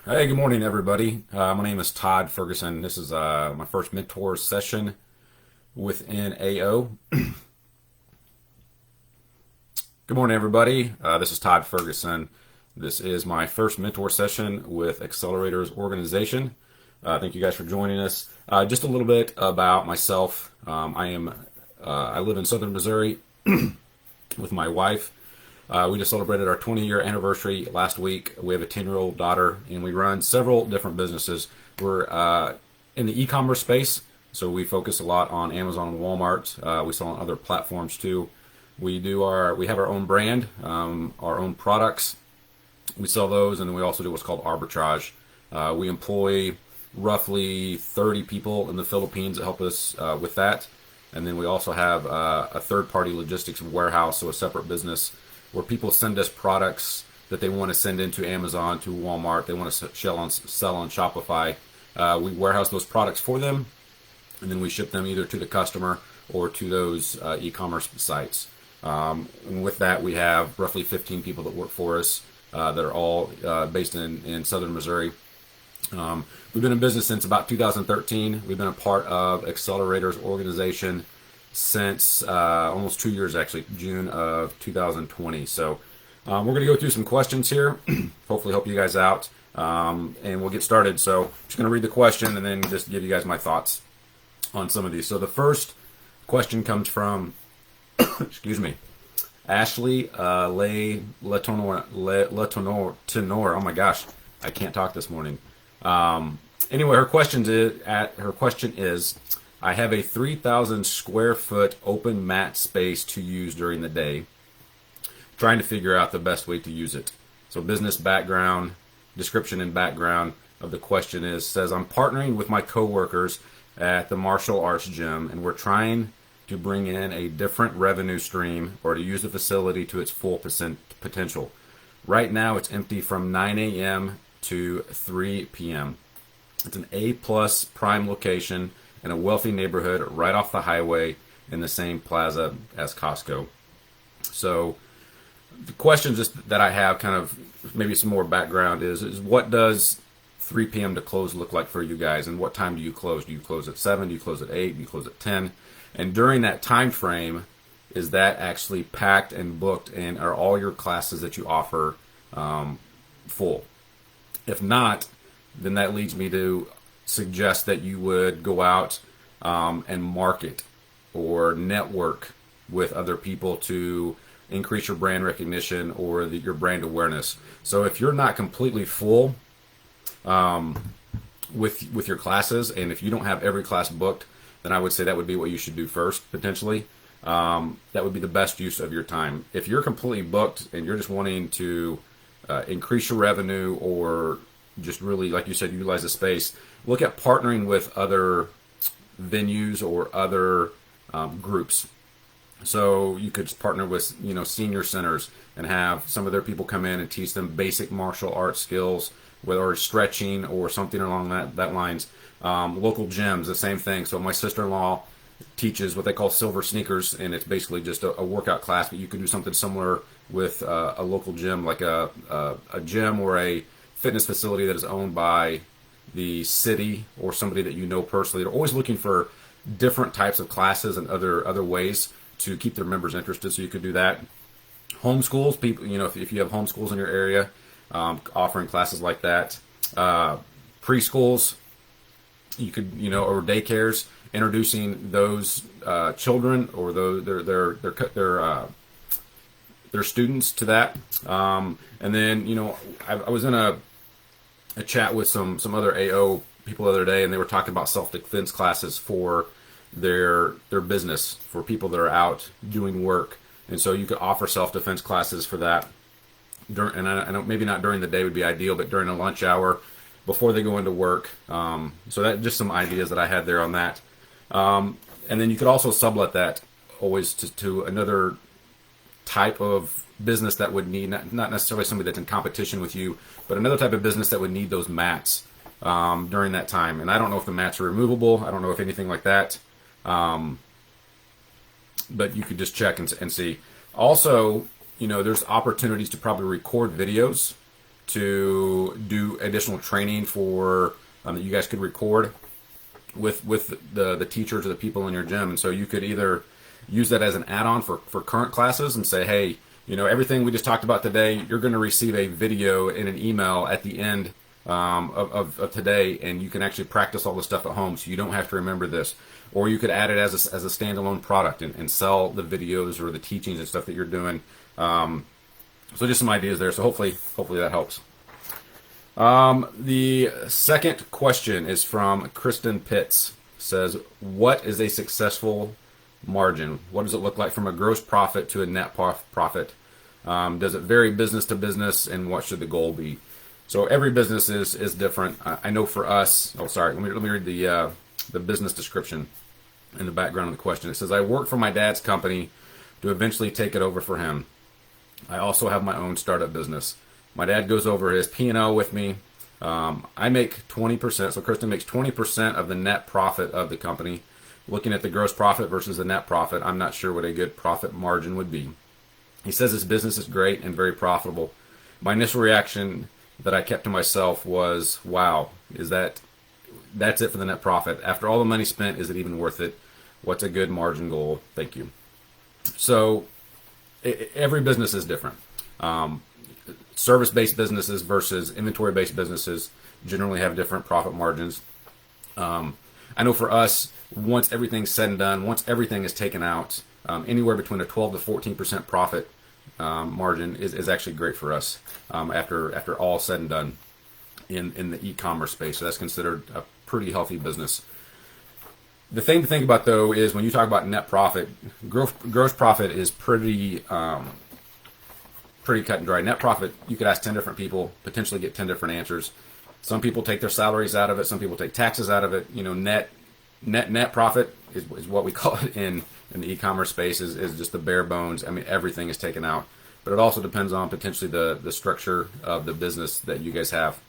Hey, good morning, everybody. My name is Todd Ferguson. This is my first mentor session within AO. Good morning, everybody. This is Todd Ferguson. This is my first mentor session with Accelerators Organization. Thank you guys for joining us. Just a little bit about myself. I live in Southern Missouri with my wife. We just celebrated our 20-year anniversary last week. We have a 10-year-old daughter, and we run several different businesses. We're in the e-commerce space, so we focus a lot on Amazon and Walmart. We sell on other platforms too. We have our own brand, our own products. We sell those, and then we also do what's called arbitrage. We employ roughly 30 people in the Philippines that help us with that. And then we also have a third-party logistics warehouse, so a separate business where people send us products that they want to send into Amazon, to Walmart. They want to sell on Shopify. We warehouse those products for them, and then we ship them either to the customer or to those e-commerce sites. And with that, we have roughly 15 people that work for us that are all based in Southern Missouri. We've been in business since about 2013. We've been a part of Accelerators Organization since almost 2 years, actually, June of 2020. So we're going to go through some questions here, hopefully help you guys out, and we'll get started. So I'm just going to read the question and then just give you guys my thoughts on some of these. So the first question comes from, excuse me, Ashley Letonor. Oh my gosh, I can't talk this morning. Anyway, her question is, I have a 3,000 square foot open mat space to use during the day, trying to figure out the best way to use it. So business background, description and background of the question says, I'm partnering with my coworkers at the martial arts gym, and we're trying to bring in a different revenue stream or to use the facility to its full potential. Right now it's empty from 9 a.m. to 3 p.m. It's an A-plus prime location in a wealthy neighborhood right off the highway in the same plaza as Costco. So the question just that I have, kind of maybe some more background, is what does 3 p.m. to close look like for you guys, and what time do you close? Do you close at 7? Do you close at 8? Do you close at 10? And during that time frame, is that actually packed and booked, and are all your classes that you offer full? If not, then that leads me to suggest that you would go out and market or network with other people to increase your brand recognition or your brand awareness. So if you're not completely full with your classes, and if you don't have every class booked, then I would say that would be what you should do first, potentially. That would be the best use of your time. If you're completely booked and you're just wanting to increase your revenue or just really, like you said, utilize the space, look at partnering with other venues or other groups. So you could partner with, senior centers and have some of their people come in and teach them basic martial arts skills, whether stretching or something along that lines. Local gyms, the same thing. So my sister-in-law teaches what they call silver sneakers, and it's basically just a workout class, but you could do something similar with a local gym, like a gym or a fitness facility that is owned by the city or somebody that you know personally. They're always looking for different types of classes and other ways to keep their members interested, so you could do that. Homeschools, people, if you have homeschools in your area, offering classes like that. Preschools, you could, or daycares, introducing those children or their students to that. And then, I was in a chat with some other AO people the other day, and they were talking about self-defense classes for their business, for people that are out doing work. And so you could offer self-defense classes for that. And I know maybe not during the day would be ideal, but during a lunch hour before they go into work. So that just some ideas that I had there on that. And then you could also sublet that always to another type of business that would need, not necessarily somebody that's in competition with you, but another type of business that would need those mats during that time. And I don't know if the mats are removable. I don't know if anything like that. But you could just check and see. Also, there's opportunities to probably record videos to do additional training for that you guys could record with the teachers or the people in your gym. And so you could either use that as an add-on for current classes and say, hey, everything we just talked about today, you're going to receive a video in an email at the end of today, and you can actually practice all the stuff at home, so you don't have to remember this. Or you could add it as a standalone product and sell the videos or the teachings and stuff that you're doing. So just some ideas there. So hopefully that helps. The second question is from Kristen Pitts. Says, what is a successful margin? What does it look like from a gross profit to a net profit? Does it vary business to business, and what should the goal be? So every business is different. I know for us, let me read the business description in the background of the question. It says, I work for my dad's company to eventually take it over for him. I also have my own startup business. My dad goes over his P&L with me. I make 20%, so Kristen makes 20% of the net profit of the company. Looking at the gross profit versus the net profit, I'm not sure what a good profit margin would be. He says his business is great and very profitable. My initial reaction that I kept to myself was, wow, that's it for the net profit? After all the money spent, is it even worth it? What's a good margin goal? Thank you. So every business is different. Service-based businesses versus inventory-based businesses generally have different profit margins. I know for us, once everything's said and done, once everything is taken out, anywhere between a 12 to 14% profit margin is actually great for us after all said and done in the e-commerce space. So that's considered a pretty healthy business. The thing to think about, though, is when you talk about net profit, gross profit is pretty cut and dry. Net profit, you could ask 10 different people, potentially get 10 different answers. Some people take their salaries out of it. Some people take taxes out of it. Net profit is what we call it in the e-commerce space is just the bare bones. I mean, everything is taken out. But it also depends on potentially the structure of the business that you guys have.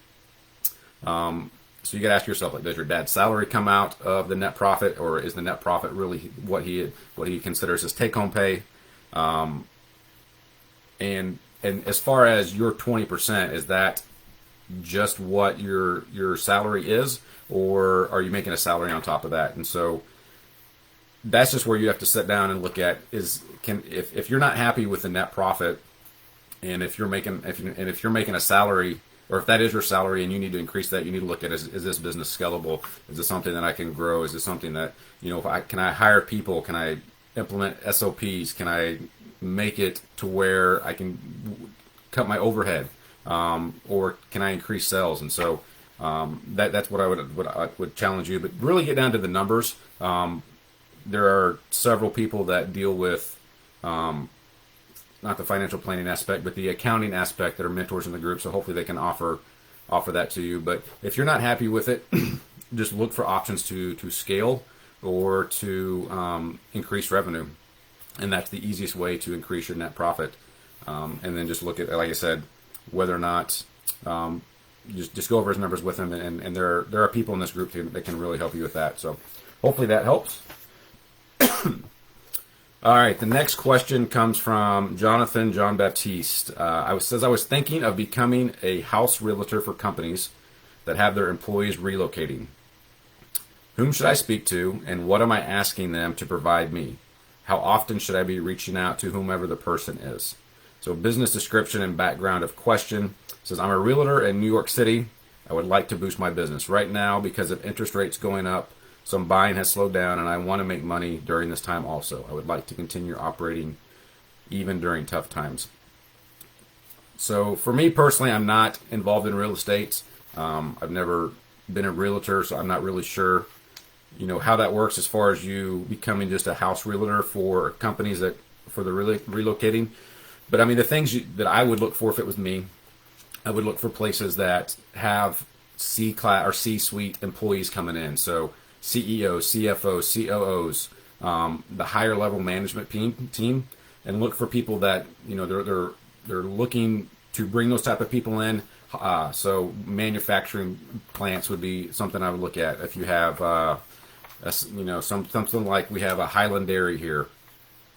So you got to ask yourself, like, does your dad's salary come out of the net profit, or is the net profit really what he considers his take-home pay? And as far as your 20%, is that just what your salary is, or are you making a salary on top of that? And so that's just where you have to sit down and look at if you're not happy with the net profit, and if you're making a salary, or if that is your salary and you need to increase that, you need to look at is this business scalable? Is this something that I can grow? Is this something that can I hire people? Can I implement SOPs? Can I make it to where I can cut my overhead, or can I increase sales? And so that's what I would challenge you. But really get down to the numbers. There are several people that deal with not the financial planning aspect, but the accounting aspect that are mentors in the group. So hopefully they can offer that to you. But if you're not happy with it, just look for options to scale or to increase revenue. And that's the easiest way to increase your net profit. And then just look at, like I said, whether or not just go over his numbers with him. And there are people in this group that can really help you with that. So hopefully that helps. All right, the next question comes from Jonathan John Baptiste. Says, I was thinking of becoming a house realtor for companies that have their employees relocating. Whom should I speak to, and what am I asking them to provide me? How often should I be reaching out to whomever the person is? So business description and background of question. Says, I'm a realtor in New York City. I would like to boost my business. Right now, because of interest rates going up, some buying has slowed down, and I want to make money during this time also. I would like to continue operating even during tough times. So for me personally, I'm not involved in real estate. I've never been a realtor, so I'm not really sure, how that works as far as you becoming just a house realtor for companies for the relocating. But I mean, the things that I would look for if it was me, I would look for places that have C-class or C-suite employees coming in. So CEOs, CFOs, COOs, the higher level management team, and look for people that they're looking to bring those type of people in. So manufacturing plants would be something I would look at. If you have something like we have a Highland Dairy here,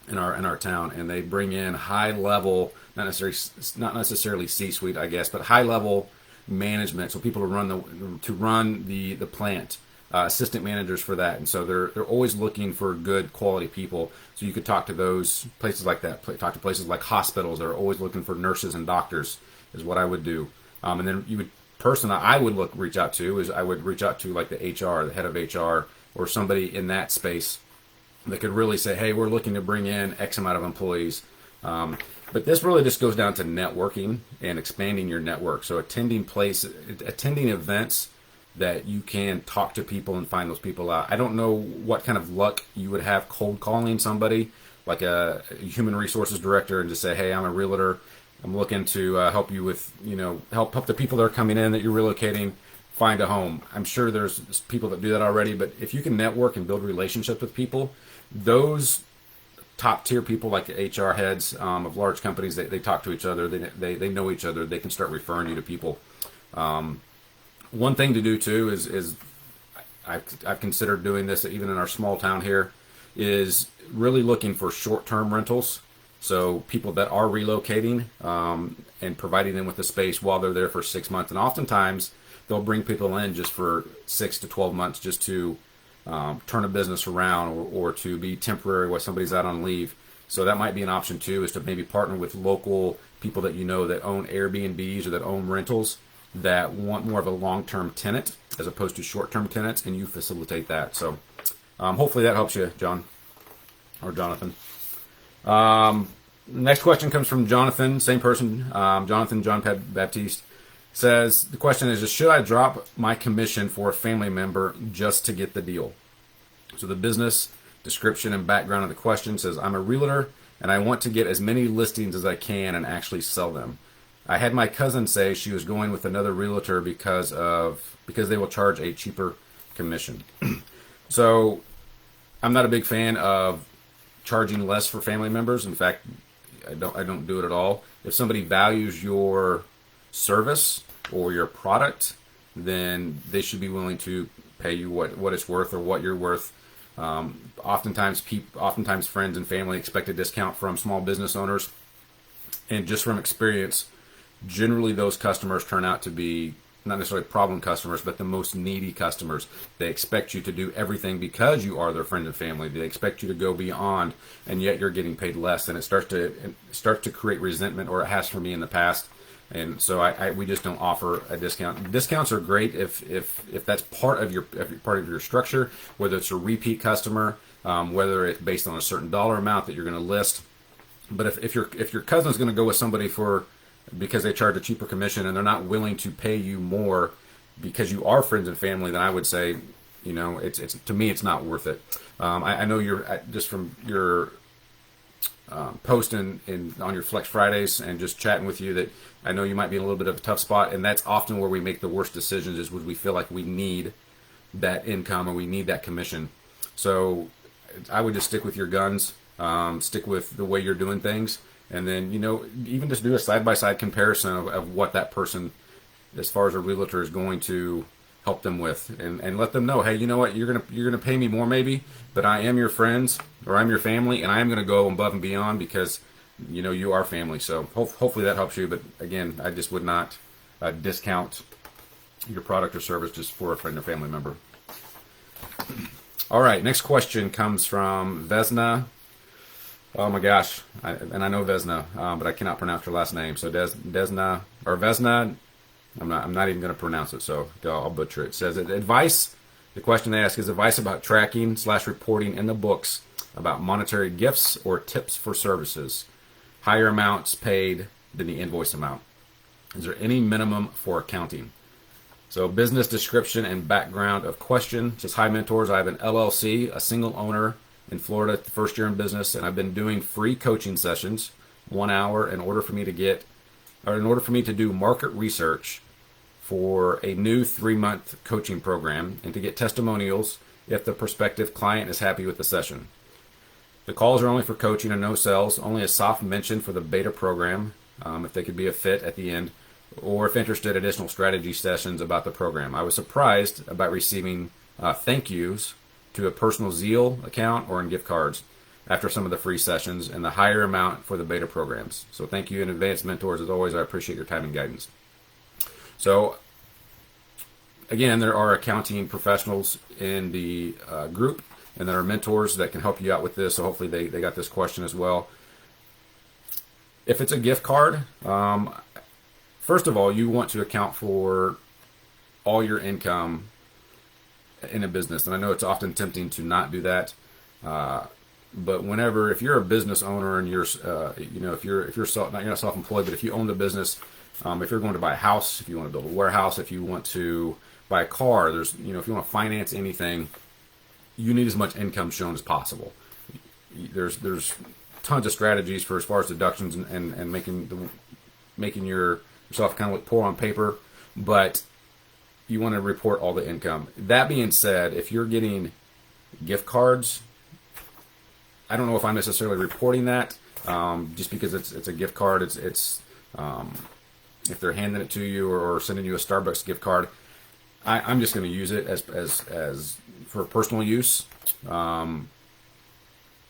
in our town, and they bring in high level, not necessarily C-suite, I guess, but high level management. So people to run the plant, assistant managers for that, and so they're always looking for good quality people. So you could talk to those places like that. Talk to places like hospitals. They're always looking for nurses and doctors. Is what I would do. And then person I would reach out to like the HR, the head of HR, or somebody in that space that could really say, hey, we're looking to bring in X amount of employees. But this really just goes down to networking and expanding your network. So attending events that you can talk to people and find those people out. I don't know what kind of luck you would have cold calling somebody like a human resources director and just say, hey, I'm a realtor. I'm looking to help you with, help the people that are coming in that you're relocating find a home. I'm sure there's people that do that already, but if you can network and build relationships with people, those top tier people like the HR heads of large companies, they talk to each other, they know each other, they can start referring you to people. One thing to do too is I've considered doing this even in our small town here, is really looking for short-term rentals. So people that are relocating and providing them with a space while they're there for 6 months. And oftentimes they'll bring people in just for 6 to 12 months just to turn a business around or to be temporary while somebody's out on leave. So that might be an option too, is to maybe partner with local people that that own Airbnbs or that own rentals that want more of a long-term tenant as opposed to short-term tenants, and you facilitate that. So hopefully that helps you, John or Jonathan. Next question comes from Jonathan, same person, Jonathan John Baptiste. Says, the question is, should I drop my commission for a family member just to get the deal? So the business description and background of the question says, I'm a realtor and I want to get as many listings as I can and actually sell them. I had my cousin say she was going with another realtor because they will charge a cheaper commission. So I'm not a big fan of charging less for family members. In fact, I don't do it at all. If somebody values your service or your product, then they should be willing to pay you what it's worth or what you're worth. Oftentimes friends and family expect a discount from small business owners, and just from experience, generally those customers turn out to be not necessarily problem customers, but the most needy customers. They expect you to do everything because you are their friend and family. They expect you to go beyond, and yet you're getting paid less, and it starts to create resentment, or it has for me in the past. And so we just don't offer a discount. Discounts are great if that's part of your structure, whether it's a repeat customer, whether it's based on a certain dollar amount that you're going to list. But if your cousin's going to go with somebody because they charge a cheaper commission and they're not willing to pay you more because you are friends and family, then I would say, it's to me it's not worth it. I know you're just from your post on your Flex Fridays and just chatting with you that I know you might be in a little bit of a tough spot, and that's often where we make the worst decisions, is when we feel like we need that income or we need that commission. So I would just stick with your guns, stick with the way you're doing things, and then even just do a side-by-side comparison of what that person, as far as a realtor, is going to help them with, and let them know, hey, you know what, you're gonna pay me more maybe, but I am your friends or I'm your family, and I am gonna go above and beyond because you are family. So hopefully that helps you. But again, I just would not discount your product or service just for a friend or family member. All right, next question comes from Vesna. Oh my gosh, I know Vesna, but I cannot pronounce her last name. So Desna or Vesna. I'm not even going to pronounce it, so I'll butcher it. It says advice. The question they ask is advice about tracking/reporting in the books about monetary gifts or tips for services, higher amounts paid than the invoice amount. Is there any minimum for accounting? So business description and background of question. It says, hi mentors, I have an LLC, a single owner in Florida, first year in business, and I've been doing free coaching sessions, 1 hour, in order for me to do market research for a new 3-month coaching program and to get testimonials if the prospective client is happy with the session. The calls are only for coaching and no sales, only a soft mention for the beta program, if they could be a fit at the end, or if interested, additional strategy sessions about the program. I was surprised about receiving thank yous to a personal Zeal account or in gift cards. after some of the free sessions and the higher amount for the beta programs. So thank you in advance, mentors. As always, I appreciate your time and guidance. So again, there are accounting professionals in the group, and there are mentors that can help you out with this. So hopefully they got this question as well. If it's a gift card, first of all, you want to account for all your income in a business. And I know it's often tempting to not do that. But if you're a business owner and you're not self-employed, but if you own the business, if you're going to buy a house, if you want to build a warehouse, if you want to buy a car, if you want to finance anything, you need as much income shown as possible. There's tons of strategies for as far as deductions and making yourself kind of look poor on paper, but you want to report all the income. That being said, if you're getting gift cards, I don't know if I'm necessarily reporting that, just because it's a gift card. It's if they're handing it to you or sending you a Starbucks gift card, I'm just going to use it as for personal use, and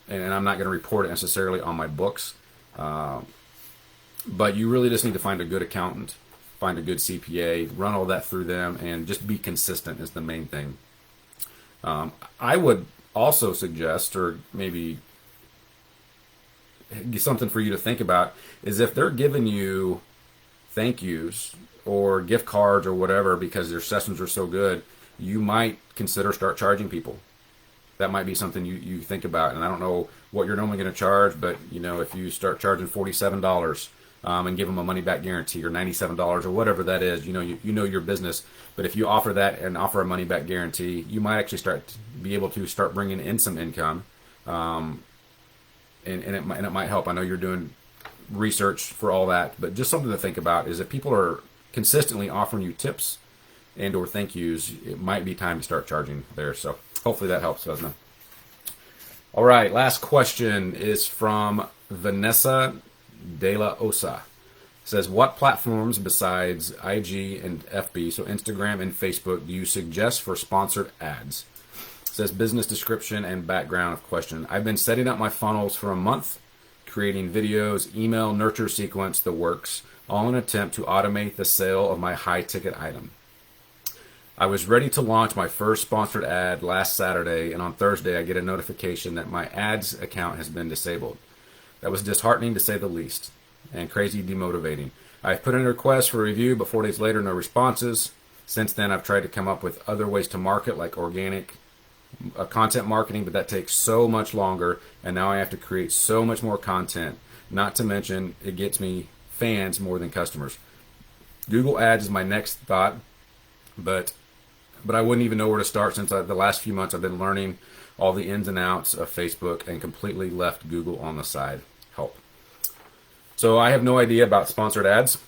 I'm not going to report it necessarily on my books. But you really just need to find a good accountant, find a good CPA, run all that through them, and just be consistent is the main thing. I would also suggest, or maybe something for you to think about, is if they're giving you thank yous or gift cards or whatever because their sessions are so good, you might consider start charging people. That might be something you think about. And I don't know what you're normally going to charge, but if you start charging $47 and give them a money back guarantee, or $97 or whatever that is, you know your business. But if you offer that and offer a money back guarantee, you might actually be able to start bringing in some income, and it might help. I know you're doing research for all that, but just something to think about is if people are consistently offering you tips and or thank yous, it might be time to start charging there. So hopefully that helps, Vesna. All right, last question is from Vanessa De La Osa. It says, what platforms besides IG and FB, so Instagram and Facebook, do you suggest for sponsored ads? It says business description and background of question. I've been setting up my funnels for a month, creating videos, email, nurture sequence, the works, all in an attempt to automate the sale of my high-ticket item. I was ready to launch my first sponsored ad last Saturday, and on Thursday I get a notification that my ads account has been disabled. That was disheartening to say the least, and crazy demotivating. I've put in a request for review, but 4 days later, no responses. Since then, I've tried to come up with other ways to market, like organic content marketing, but that takes so much longer, and now I have to create so much more content. Not to mention, it gets me fans more than customers. Google Ads is my next thought, but I wouldn't even know where to start since the last few months I've been learning all the ins and outs of Facebook and completely left Google on the side. Help. So I have no idea about sponsored ads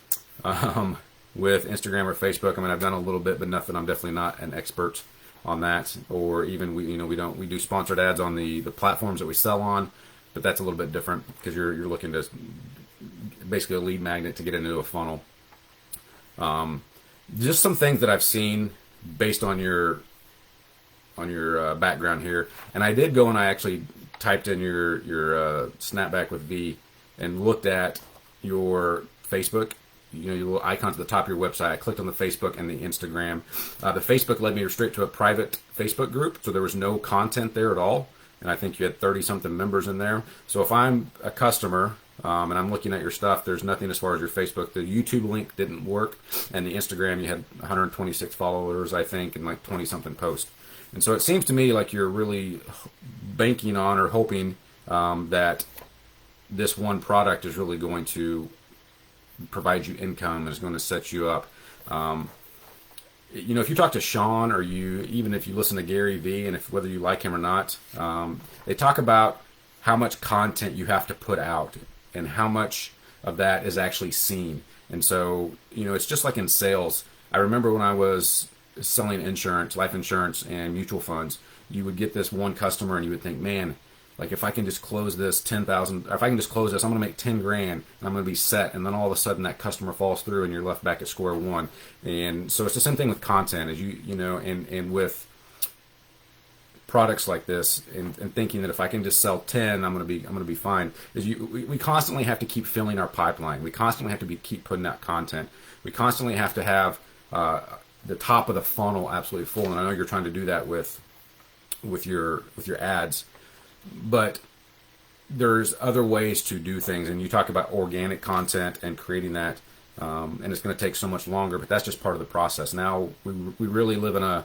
with Instagram or Facebook. I mean, I've done a little bit, but nothing. I'm definitely not an expert on that. Or even we do sponsored ads on the platforms that we sell on, but that's a little bit different because you're looking to basically a lead magnet to get into a funnel. Just some things that I've seen based on your background here, and I did go and I actually typed in your snapback with V and looked at your Facebook, your little icons at the top of your website. I clicked on the Facebook and the Instagram. The Facebook led me straight to a private Facebook group, so there was no content there at all, and I think you had 30-something members in there. So if I'm a customer and I'm looking at your stuff, there's nothing as far as your Facebook. The YouTube link didn't work, and the Instagram, you had 126 followers, I think, and like 20-something posts. And so it seems to me like you're really banking on or hoping that this one product is really going to provide you income and is going to set you up. If you talk to Sean, or even if you listen to Gary Vee, and whether you like him or not, they talk about how much content you have to put out and how much of that is actually seen. And so, it's just like in sales. I remember when I was selling insurance, life insurance and mutual funds, you would get this one customer and you would think, man, like if I can just close this $10,000, if I can just close this, I'm going to make 10 grand and I'm going to be set. And then all of a sudden that customer falls through and you're left back at square one. And so it's the same thing with content, as and with products like this and thinking that if I can just sell 10, I'm gonna be fine. We constantly have to keep filling our pipeline. We constantly have to keep putting out content. We constantly have to have the top of the funnel absolutely full. And I know you're trying to do that with your ads, but there's other ways to do things. And you talk about organic content and creating that, and it's going to take so much longer, but that's just part of the process. Now we really live in a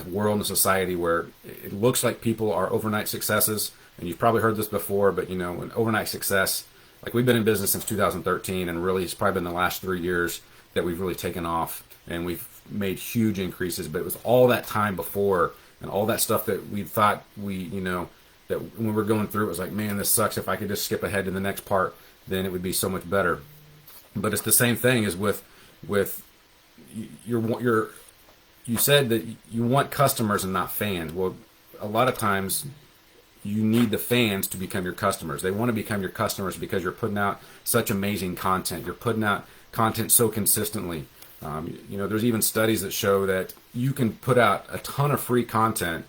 world and a society where it looks like people are overnight successes, and you've probably heard this before, but you know, an overnight success, like we've been in business since 2013, and really it's probably been the last 3 years that we've really taken off, and we've made huge increases. But it was all that time before and all that stuff that we thought that when we were going through, it was like, man, this sucks. If I could just skip ahead to the next part, then it would be so much better. But it's the same thing as with your you said that you want customers and not fans. Well, a lot of times you need the fans to become your customers. They want to become your customers because you're putting out such amazing content. You're putting out content so consistently. There's even studies that show that you can put out a ton of free content,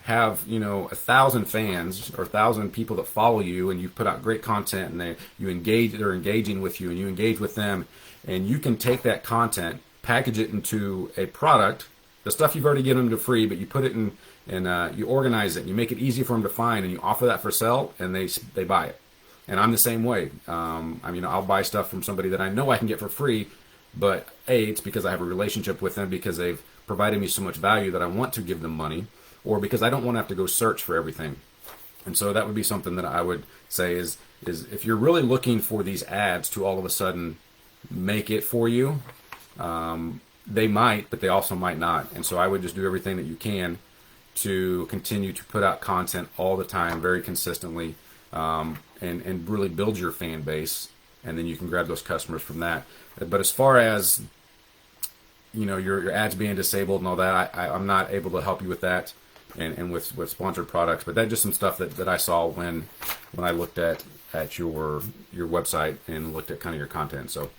have 1,000 fans or 1,000 people that follow you, and you put out great content, and they're engaging with you, and you engage with them, and you can take that content, package it into a product, the stuff you've already given them to free, but you put it in and you organize it, and you make it easy for them to find, and you offer that for sale, and they buy it. And I'm the same way. I'll buy stuff from somebody that I know I can get for free, but it's because I have a relationship with them, because they've provided me so much value that I want to give them money, or because I don't want to have to go search for everything. And so that would be something that I would say is if you're really looking for these ads to all of a sudden make it for you, they might, but they also might not. And so I would just do everything that you can to continue to put out content all the time, very consistently, and really build your fan base, and then you can grab those customers from that. But as far as your ads being disabled and all that, I'm not able to help you with that, and with sponsored products. But that's just some stuff that I saw when I looked at your website and looked at kind of your content. So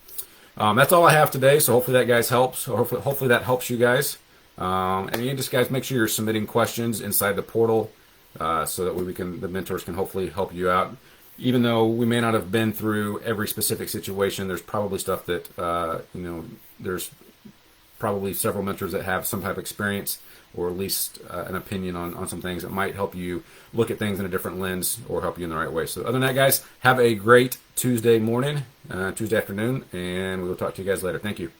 that's all I have today. So hopefully that guys helps. Hopefully that helps you guys. And you just guys make sure you're submitting questions inside the portal, so that the mentors can hopefully help you out. Even though we may not have been through every specific situation, there's probably stuff that there's probably several mentors that have some type of experience, or at least an opinion on some things that might help you look at things in a different lens, or help you in the right way. So other than that, guys, have a great Tuesday morning, Tuesday afternoon, and we will talk to you guys later. Thank you.